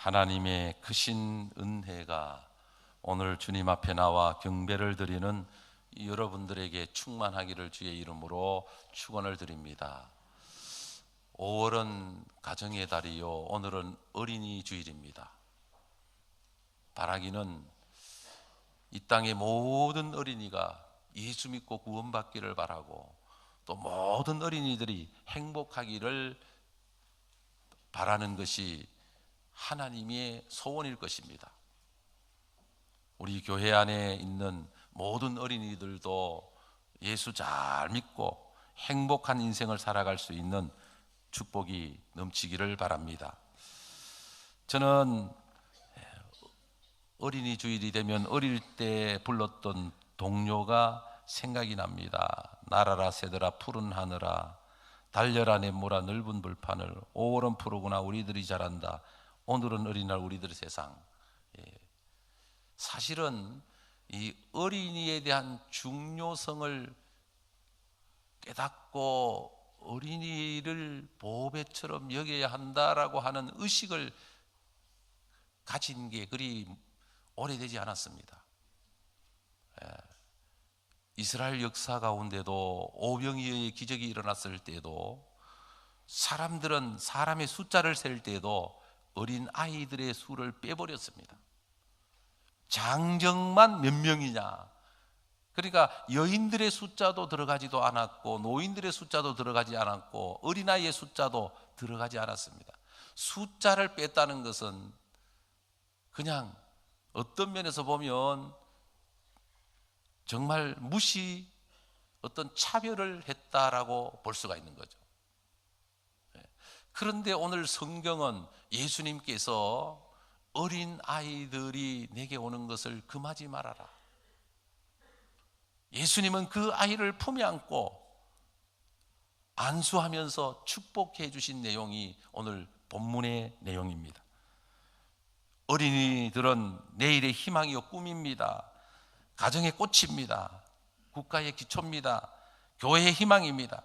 하나님의 크신 은혜가 오늘 주님 앞에 나와 경배를 드리는 여러분들에게 충만하기를 주의 이름으로 축원을 드립니다. 5월은 가정의 달이요, 오늘은 어린이 주일입니다. 바라기는 이 땅의 모든 어린이가 예수 믿고 구원받기를 바라고, 또 모든 어린이들이 행복하기를 바라는 것이 하나님의 소원일 것입니다. 우리 교회 안에 있는 모든 어린이들도 예수 잘 믿고 행복한 인생을 살아갈 수 있는 축복이 넘치기를 바랍니다. 저는 어린이 주일이 되면 어릴 때 불렀던 동요가 생각이 납니다. 날아라 새들아 푸른 하늘아, 달려라 냇물아 넓은 불판을, 5월은 푸르구나 우리들이 자란다, 오늘은 어린이날 우리들의 세상. 사실은 이 어린이에 대한 중요성을 깨닫고 어린이를 보배처럼 여겨야 한다라고 하는 의식을 가진 게 그리 오래되지 않았습니다. 이스라엘 역사 가운데도 오병이어의 기적이 일어났을 때도, 사람들은 사람의 숫자를 셀 때도 어린 아이들의 수를 빼버렸습니다. 장정만 몇 명이냐, 그러니까 여인들의 숫자도 들어가지도 않았고 노인들의 숫자도 들어가지 않았고 어린아이의 숫자도 들어가지 않았습니다. 숫자를 뺐다는 것은 그냥 어떤 면에서 보면 정말 어떤 차별을 했다라고 볼 수가 있는 거죠. 그런데 오늘 성경은 예수님께서 어린 아이들이 내게 오는 것을 금하지 말아라, 예수님은 그 아이를 품에 안고 안수하면서 축복해 주신 내용이 오늘 본문의 내용입니다. 어린이들은 내일의 희망이요 꿈입니다. 가정의 꽃입니다. 국가의 기초입니다. 교회의 희망입니다.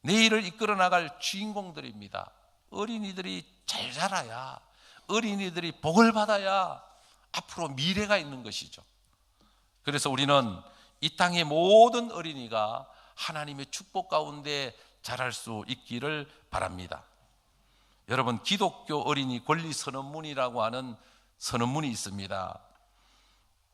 내일을 이끌어 나갈 주인공들입니다. 어린이들이 잘 자라야, 어린이들이 복을 받아야 앞으로 미래가 있는 것이죠. 그래서 우리는 이 땅의 모든 어린이가 하나님의 축복 가운데 자랄 수 있기를 바랍니다. 여러분, 기독교 어린이 권리 선언문이라고 하는 선언문이 있습니다.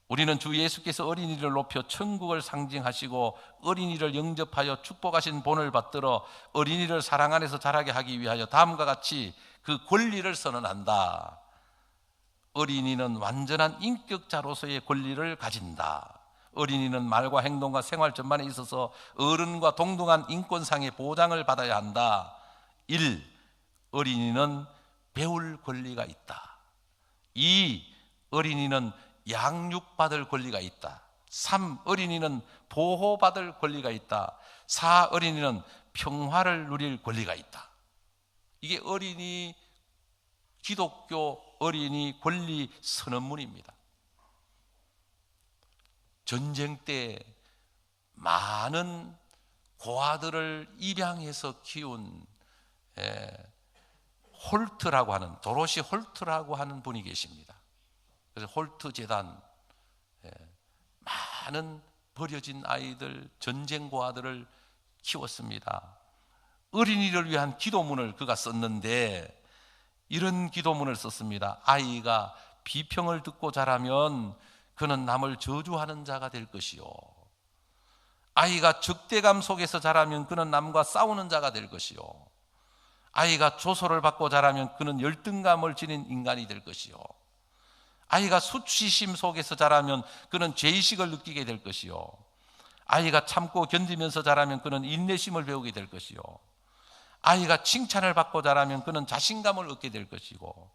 우리는 주 예수께서 어린이를 높여 천국을 상징하시고 어린이를 영접하여 축복하신 본을 받들어 어린이를 사랑 안에서 자라게 하기 위하여 다음과 같이 그 권리를 선언한다. 어린이는 완전한 인격자로서의 권리를 가진다. 어린이는 말과 행동과 생활 전반에 있어서 어른과 동등한 인권상의 보장을 받아야 한다. 1. 어린이는 배울 권리가 있다. 2. 어린이는 양육받을 권리가 있다. 3. 어린이는 보호받을 권리가 있다. 4. 어린이는 평화를 누릴 권리가 있다. 이게 기독교 어린이 권리 선언문입니다. 전쟁 때 많은 고아들을 입양해서 키운 도로시 홀트라고 하는 분이 계십니다. 그래서 홀트 재단, 많은 버려진 아이들, 전쟁 고아들을 키웠습니다. 어린이를 위한 기도문을 그가 썼는데 이런 기도문을 썼습니다. 아이가 비평을 듣고 자라면 그는 남을 저주하는 자가 될 것이요, 아이가 적대감 속에서 자라면 그는 남과 싸우는 자가 될 것이요, 아이가 조소를 받고 자라면 그는 열등감을 지닌 인간이 될 것이요, 아이가 수치심 속에서 자라면 그는 죄의식을 느끼게 될 것이요, 아이가 참고 견디면서 자라면 그는 인내심을 배우게 될 것이요, 아이가 칭찬을 받고 자라면 그는 자신감을 얻게 될 것이고,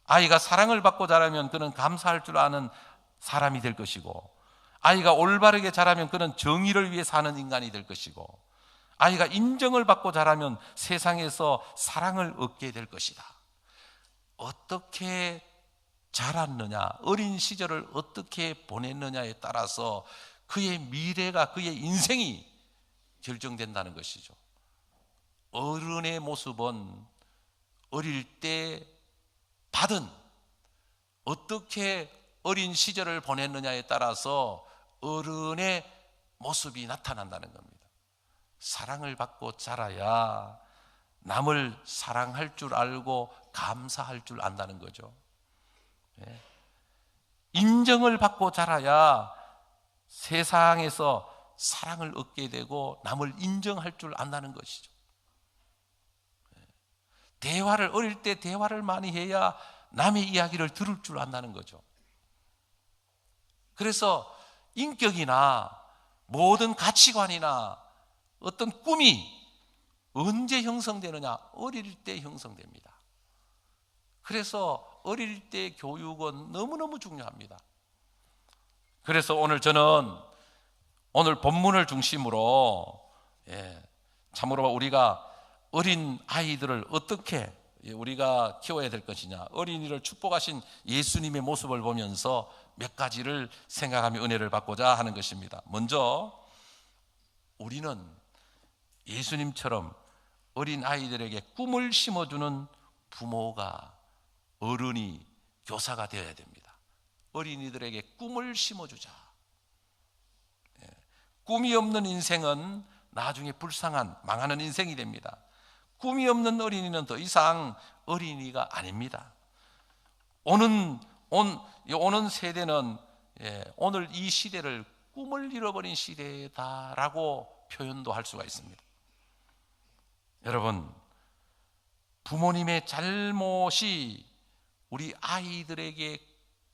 아이가 사랑을 받고 자라면 그는 감사할 줄 아는 사람이 될 것이고, 아이가 올바르게 자라면 그는 정의를 위해 사는 인간이 될 것이고, 아이가 인정을 받고 자라면 세상에서 사랑을 얻게 될 것이다. 어떻게 자랐느냐, 어린 시절을 어떻게 보냈느냐에 따라서 그의 미래가, 그의 인생이 결정된다는 것이죠. 어른의 모습은 어릴 때 받은 어떻게 어린 시절을 보냈느냐에 따라서 어른의 모습이 나타난다는 겁니다. 사랑을 받고 자라야 남을 사랑할 줄 알고 감사할 줄 안다는 거죠. 인정을 받고 자라야 세상에서 사랑을 얻게 되고 남을 인정할 줄 안다는 것이죠. 대화를 어릴 때 대화를 많이 해야 남의 이야기를 들을 줄 안다는 거죠. 그래서 인격이나 모든 가치관이나 어떤 꿈이 언제 형성되느냐? 어릴 때 형성됩니다. 그래서 어릴 때 교육은 너무너무 중요합니다. 그래서 오늘 저는 오늘 본문을 중심으로 참으로 우리가 어린 아이들을 어떻게 우리가 키워야 될 것이냐, 어린이를 축복하신 예수님의 모습을 보면서 몇 가지를 생각하며 은혜를 받고자 하는 것입니다. 먼저 우리는 예수님처럼 어린 아이들에게 꿈을 심어주는 부모가, 어른이, 교사가 되어야 됩니다. 어린이들에게 꿈을 심어주자. 꿈이 없는 인생은 나중에 불쌍한 망하는 인생이 됩니다. 꿈이 없는 어린이는 더 이상 어린이가 아닙니다. 오는 세대는 오늘 이 시대를 꿈을 잃어버린 시대다라고 표현도 할 수가 있습니다. 여러분, 부모님의 잘못이 우리 아이들에게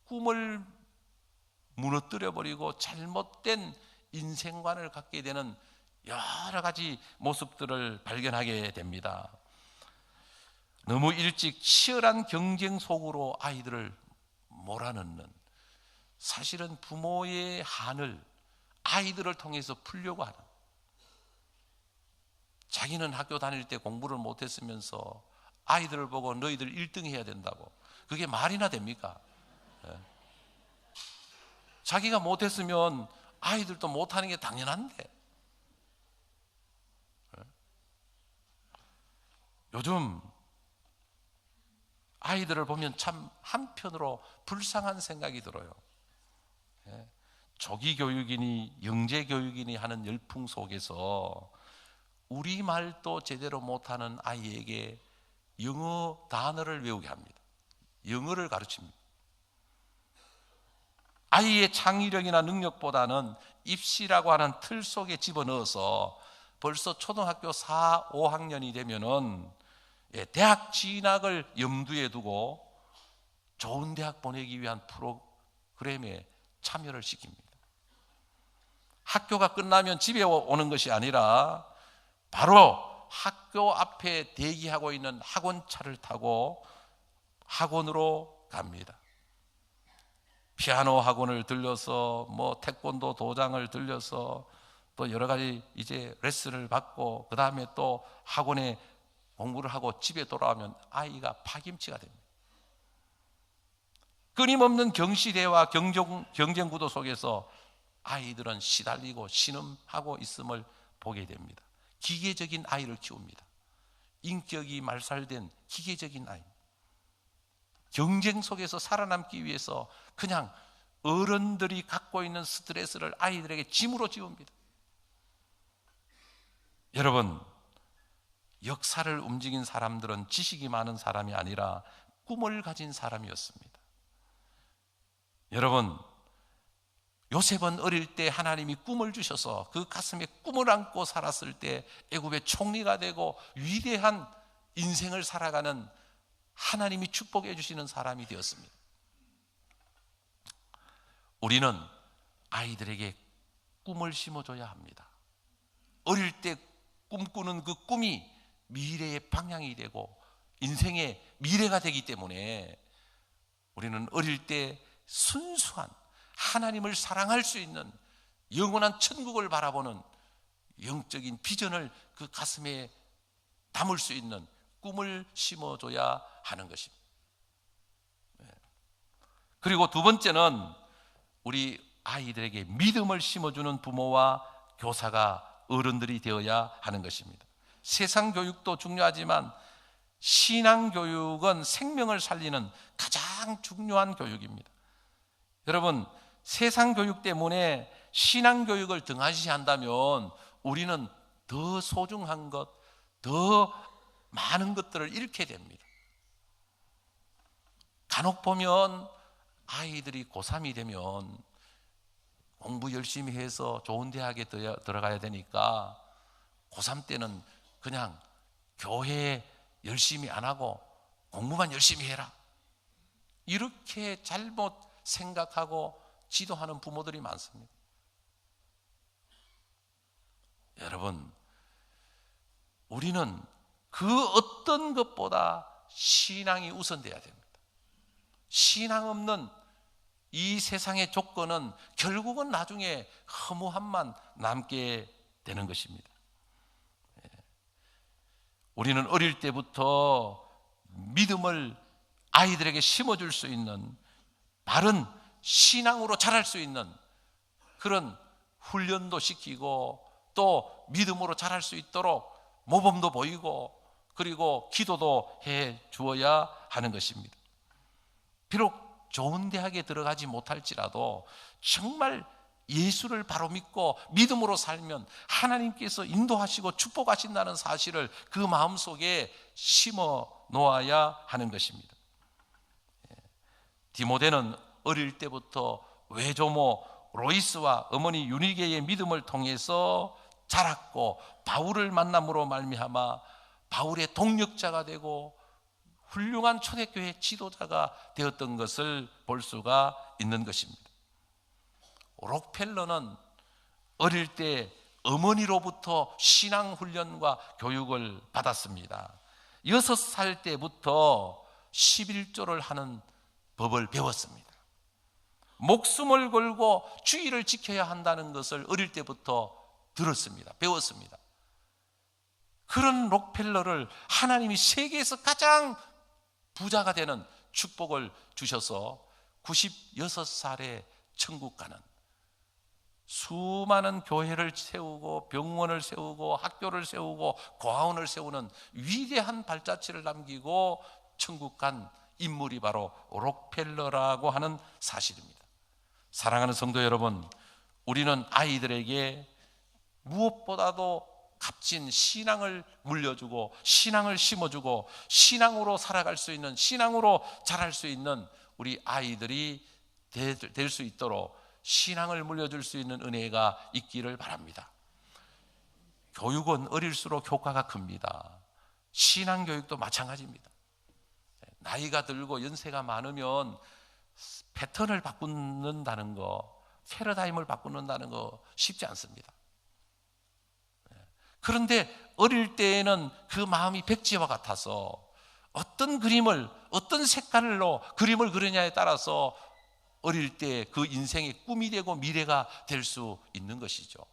꿈을 무너뜨려버리고 잘못된 인생관을 갖게 되는 여러 가지 모습들을 발견하게 됩니다. 너무 일찍 치열한 경쟁 속으로 아이들을 몰아넣는, 사실은 부모의 한을 아이들을 통해서 풀려고 하는, 자기는 학교 다닐 때 공부를 못했으면서 아이들을 보고 너희들 1등 해야 된다고, 그게 말이나 됩니까? 자기가 못했으면 아이들도 못하는 게 당연한데. 요즘 아이들을 보면 참 한편으로 불쌍한 생각이 들어요. 조기 교육이니 영재 교육이니 하는 열풍 속에서 우리말도 제대로 못하는 아이에게 영어 단어를 외우게 합니다. 영어를 가르칩니다. 아이의 창의력이나 능력보다는 입시라고 하는 틀 속에 집어넣어서 벌써 초등학교 4, 5학년이 되면은 대학 진학을 염두에 두고 좋은 대학 보내기 위한 프로그램에 참여를 시킵니다. 학교가 끝나면 집에 오는 것이 아니라 바로 학교 앞에 대기하고 있는 학원차를 타고 학원으로 갑니다. 피아노 학원을 들려서 태권도 도장을 들려서 또 여러 가지 이제 레슨을 받고 그 다음에 또 학원에 공부를 하고 집에 돌아오면 아이가 파김치가 됩니다. 끊임없는 경시대와 경쟁 구도 속에서 아이들은 시달리고 신음하고 있음을 보게 됩니다. 기계적인 아이를 키웁니다. 인격이 말살된 기계적인 아이. 경쟁 속에서 살아남기 위해서 그냥 어른들이 갖고 있는 스트레스를 아이들에게 짐으로 지웁니다. 여러분, 역사를 움직인 사람들은 지식이 많은 사람이 아니라 꿈을 가진 사람이었습니다. 여러분, 요셉은 어릴 때 하나님이 꿈을 주셔서 그 가슴에 꿈을 안고 살았을 때 애굽의 총리가 되고 위대한 인생을 살아가는 하나님이 축복해 주시는 사람이 되었습니다. 우리는 아이들에게 꿈을 심어줘야 합니다. 어릴 때 꿈꾸는 그 꿈이 미래의 방향이 되고 인생의 미래가 되기 때문에 우리는 어릴 때 순수한 하나님을 사랑할 수 있는 영원한 천국을 바라보는 영적인 비전을 그 가슴에 담을 수 있는 꿈을 심어줘야 하는 것입니다. 그리고 두 번째는 우리 아이들에게 믿음을 심어주는 부모와 교사가 어른들이 되어야 하는 것입니다. 세상 교육도 중요하지만 신앙교육은 생명을 살리는 가장 중요한 교육입니다. 여러분, 세상 교육 때문에 신앙교육을 등한시한다면 우리는 더 소중한 것, 더 많은 것들을 잃게 됩니다. 간혹 보면 아이들이 고3이 되면 공부 열심히 해서 좋은 대학에 들어가야 되니까 고3 때는 그냥 교회 열심히 안 하고 공부만 열심히 해라, 이렇게 잘못 생각하고 지도하는 부모들이 많습니다. 여러분, 우리는 그 어떤 것보다 신앙이 우선돼야 됩니다. 신앙 없는 이 세상의 조건은 결국은 나중에 허무함만 남게 되는 것입니다. 우리는 어릴 때부터 믿음을 아이들에게 심어줄 수 있는, 바른 신앙으로 자랄 수 있는 그런 훈련도 시키고 또 믿음으로 자랄 수 있도록 모범도 보이고 그리고 기도도 해 주어야 하는 것입니다. 비록 좋은 대학에 들어가지 못할지라도 정말 예수를 바로 믿고 믿음으로 살면 하나님께서 인도하시고 축복하신다는 사실을 그 마음속에 심어 놓아야 하는 것입니다. 디모데는 어릴 때부터 외조모 로이스와 어머니 유니게의 믿음을 통해서 자랐고 바울을 만남으로 말미암아 바울의 동력자가 되고 훌륭한 초대교회 지도자가 되었던 것을 볼 수가 있는 것입니다. 록펠러는 어릴 때 어머니로부터 신앙 훈련과 교육을 받았습니다. 6살 때부터 11조를 하는 법을 배웠습니다. 목숨을 걸고 주의를 지켜야 한다는 것을 어릴 때부터 들었습니다. 배웠습니다. 그런 록펠러를 하나님이 세계에서 가장 부자가 되는 축복을 주셔서 96살에 천국 가는, 수많은 교회를 세우고 병원을 세우고 학교를 세우고 고아원을 세우는 위대한 발자취를 남기고 천국 간 인물이 바로 록펠러라고 하는 사실입니다. 사랑하는 성도 여러분, 우리는 아이들에게 무엇보다도 값진 신앙을 물려주고 신앙을 심어주고 신앙으로 살아갈 수 있는, 신앙으로 자랄 수 있는 우리 아이들이 될 수 있도록 신앙을 물려줄 수 있는 은혜가 있기를 바랍니다. 교육은 어릴수록 효과가 큽니다. 신앙교육도 마찬가지입니다. 나이가 들고 연세가 많으면 패턴을 바꾼다는 거, 패러다임을 바꾼다는 거 쉽지 않습니다. 그런데 어릴 때에는 그 마음이 백지와 같아서 어떤 그림을, 어떤 색깔로 그림을 그리냐에 따라서 어릴 때 그 인생의 꿈이 되고 미래가 될 수 있는 것이죠.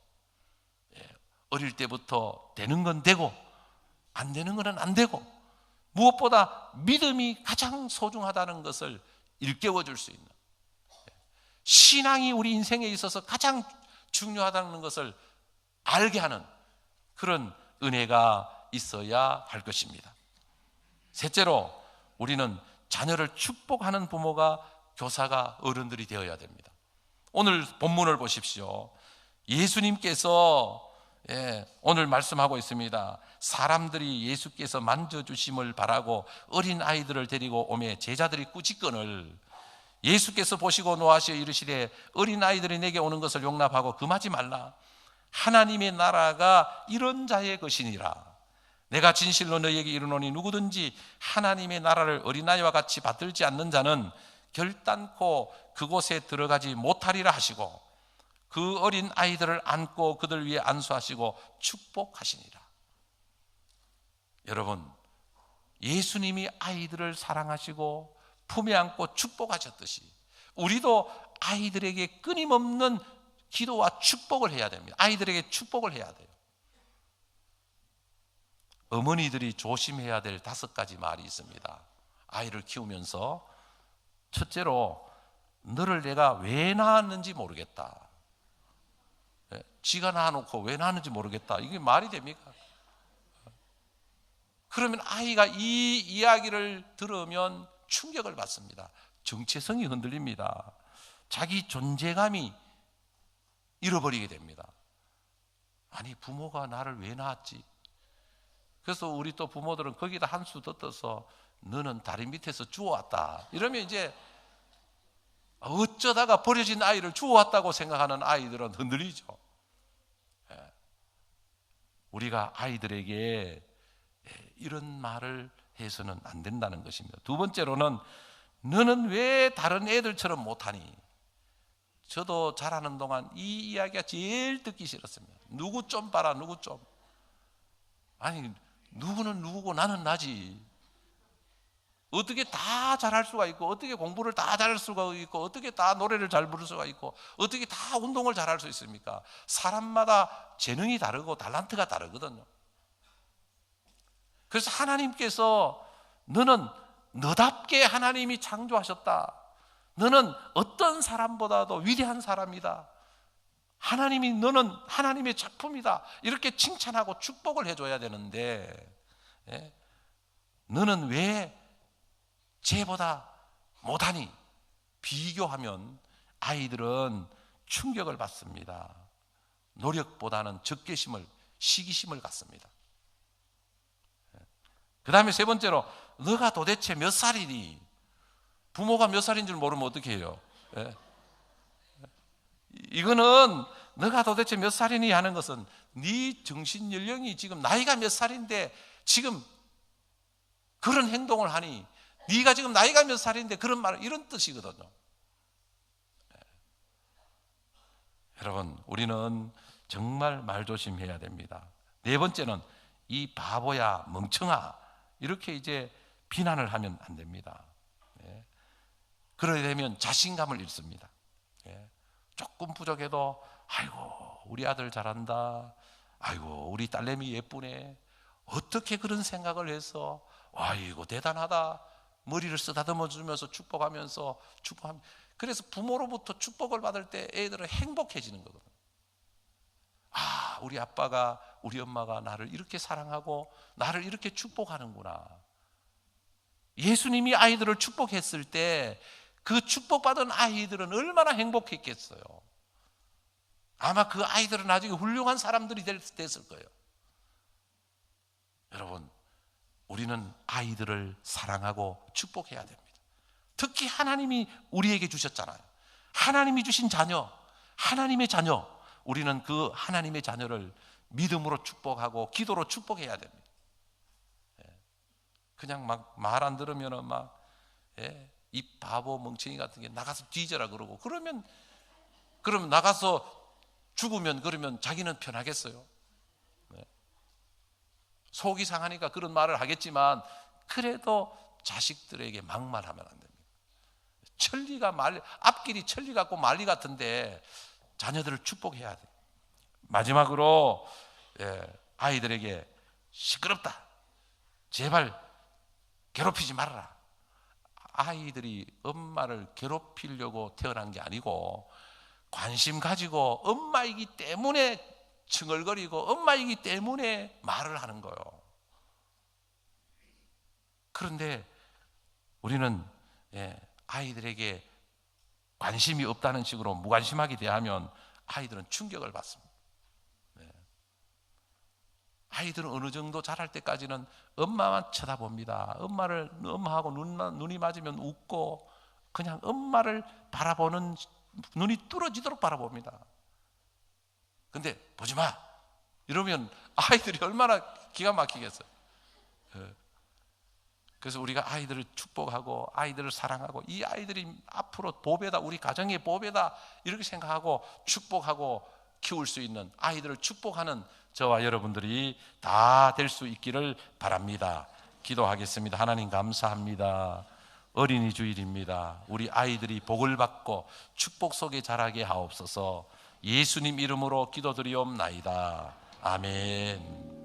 어릴 때부터 되는 건 되고 안 되는 건 안 되고, 무엇보다 믿음이 가장 소중하다는 것을 일깨워 줄 수 있는, 신앙이 우리 인생에 있어서 가장 중요하다는 것을 알게 하는 그런 은혜가 있어야 할 것입니다. 셋째로, 우리는 자녀를 축복하는 부모가, 교사가, 어른들이 되어야 됩니다. 오늘 본문을 보십시오. 예수님께서 오늘 말씀하고 있습니다. 사람들이 예수께서 만져주심을 바라고 어린 아이들을 데리고 오매 제자들이 꾸짖거늘 예수께서 보시고 노하시어 이르시되 어린 아이들이 내게 오는 것을 용납하고 금하지 말라. 하나님의 나라가 이런 자의 것이니라. 내가 진실로 너희에게 이르노니 누구든지 하나님의 나라를 어린아이와 같이 받들지 않는 자는 결단코 그곳에 들어가지 못하리라 하시고 그 어린 아이들을 안고 그들 위에 안수하시고 축복하시니라. 여러분, 예수님이 아이들을 사랑하시고 품에 안고 축복하셨듯이 우리도 아이들에게 끊임없는 기도와 축복을 해야 됩니다. 아이들에게 축복을 해야 돼요. 어머니들이 조심해야 될 5가지 말이 있습니다. 아이를 키우면서. 첫째로, 너를 내가 왜 낳았는지 모르겠다. 지가 낳아놓고 왜 낳았는지 모르겠다. 이게 말이 됩니까? 그러면 아이가 이 이야기를 들으면 충격을 받습니다. 정체성이 흔들립니다. 자기 존재감이 잃어버리게 됩니다. 아니, 부모가 나를 왜 낳았지? 그래서 우리 또 부모들은 거기다 한 수 더 떠서 너는 다리 밑에서 주워왔다. 이러면 이제 어쩌다가 버려진 아이를 주워왔다고 생각하는 아이들은 흔들리죠. 우리가 아이들에게 이런 말을 해서는 안 된다는 것입니다. 두 번째로는 너는 왜 다른 애들처럼 못하니? 저도 자라는 동안 이 이야기가 제일 듣기 싫었습니다. 누구 좀 봐라, 누구 좀. 아니, 누구는 누구고 나는 나지. 어떻게 다 잘할 수가 있고, 어떻게 공부를 다 잘할 수가 있고, 어떻게 다 노래를 잘 부를 수가 있고, 어떻게 다 운동을 잘할 수 있습니까? 사람마다 재능이 다르고 달란트가 다르거든요. 그래서 하나님께서 너는 너답게 하나님이 창조하셨다. 너는 어떤 사람보다도 위대한 사람이다. 하나님이 너는 하나님의 작품이다. 이렇게 칭찬하고 축복을 해줘야 되는데, 너는 왜 쟤보다 못하니? 비교하면 아이들은 충격을 받습니다. 노력보다는 적개심을, 시기심을 갖습니다. 그 다음에 세 번째로, 너가 도대체 몇 살이니? 부모가 몇 살인 줄 모르면 어떻게 해요? 이거는 너가 도대체 몇 살이니 하는 것은 네 정신 연령이 지금 나이가 몇 살인데 지금 그런 행동을 하니? 네가 지금 나이가 몇 살인데 그런 말을, 이런 뜻이거든요. 여러분, 우리는 정말 말조심해야 됩니다. 네 번째는 이 바보야, 멍청아, 이렇게 이제 비난을 하면 안 됩니다. 그러게 되면 자신감을 잃습니다. 조금 부족해도 아이고 우리 아들 잘한다, 아이고 우리 딸내미 예쁘네, 어떻게 그런 생각을 해서, 아이고 대단하다, 머리를 쓰다듬어 주면서 축복하면서 축복하면, 그래서 부모로부터 축복을 받을 때 애들은 행복해지는 거거든요. 아, 우리 아빠가, 우리 엄마가 나를 이렇게 사랑하고 나를 이렇게 축복하는구나. 예수님이 아이들을 축복했을 때 그 축복받은 아이들은 얼마나 행복했겠어요. 아마 그 아이들은 나중에 훌륭한 사람들이 됐을 거예요. 여러분, 우리는 아이들을 사랑하고 축복해야 됩니다. 특히 하나님이 우리에게 주셨잖아요. 하나님이 주신 자녀, 하나님의 자녀, 우리는 그 하나님의 자녀를 믿음으로 축복하고 기도로 축복해야 됩니다. 그냥 막 말 안 들으면 막 이 바보 멍청이 같은 게 나가서 뒤져라 그러고, 그러면 나가서 죽으면 그러면 자기는 편하겠어요? 속이 상하니까 그런 말을 하겠지만 그래도 자식들에게 막말하면 안 됩니다. 천리가 앞길이 천리 같고 만리 같은데 자녀들을 축복해야 돼요. 마지막으로 아이들에게 시끄럽다, 제발 괴롭히지 말아라. 아이들이 엄마를 괴롭히려고 태어난 게 아니고 관심 가지고 엄마이기 때문에 칭얼거리고 엄마이기 때문에 말을 하는 거예요. 그런데 우리는 아이들에게 관심이 없다는 식으로 무관심하게 대하면 아이들은 충격을 받습니다. 아이들은 어느 정도 자랄 때까지는 엄마만 쳐다봅니다. 엄마하고 눈이 맞으면 웃고 그냥 엄마를 바라보는, 눈이 뚫어지도록 바라봅니다. 근데 보지 마 이러면 아이들이 얼마나 기가 막히겠어요. 그래서 우리가 아이들을 축복하고 아이들을 사랑하고 이 아이들이 앞으로 보배다, 우리 가정의 보배다, 이렇게 생각하고 축복하고 키울 수 있는, 아이들을 축복하는 저와 여러분들이 다 될 수 있기를 바랍니다. 기도하겠습니다. 하나님 감사합니다. 어린이 주일입니다. 우리 아이들이 복을 받고 축복 속에 자라게 하옵소서. 예수님 이름으로 기도드리옵나이다. 아멘.